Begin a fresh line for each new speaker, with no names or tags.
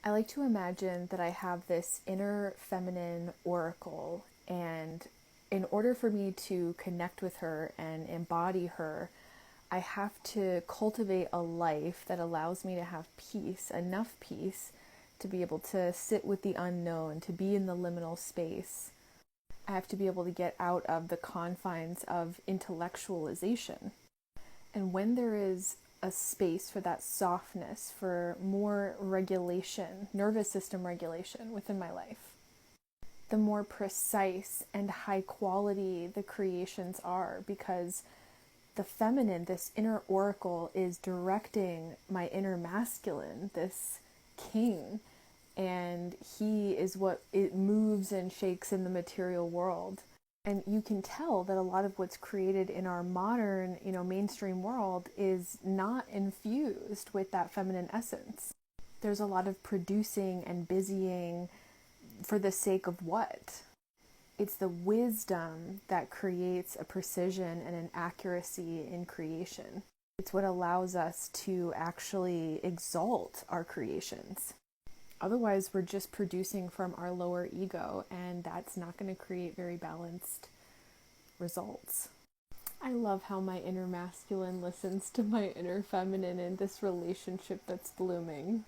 I like to imagine that I have this inner feminine oracle, and in order for me to connect with her and embody her, I have to cultivate a life that allows me to have peace, enough peace to be able to sit with the unknown, to be in the liminal space. I have to be able to get out of the confines of intellectualization. And when there is a space for that softness, for more regulation, nervous system regulation within my life, the more precise and high quality the creations are, because the feminine, this inner oracle, is directing my inner masculine, this king, and he is what it moves and shakes in the material world. And you can tell that a lot of what's created in our modern, mainstream world is not infused with that feminine essence. There's a lot of producing and busying for the sake of what? It's the wisdom that creates a precision and an accuracy in creation. It's what allows us to actually exalt our creations. Otherwise, we're just producing from our lower ego, and that's not going to create very balanced results. I love how my inner masculine listens to my inner feminine in this relationship that's blooming.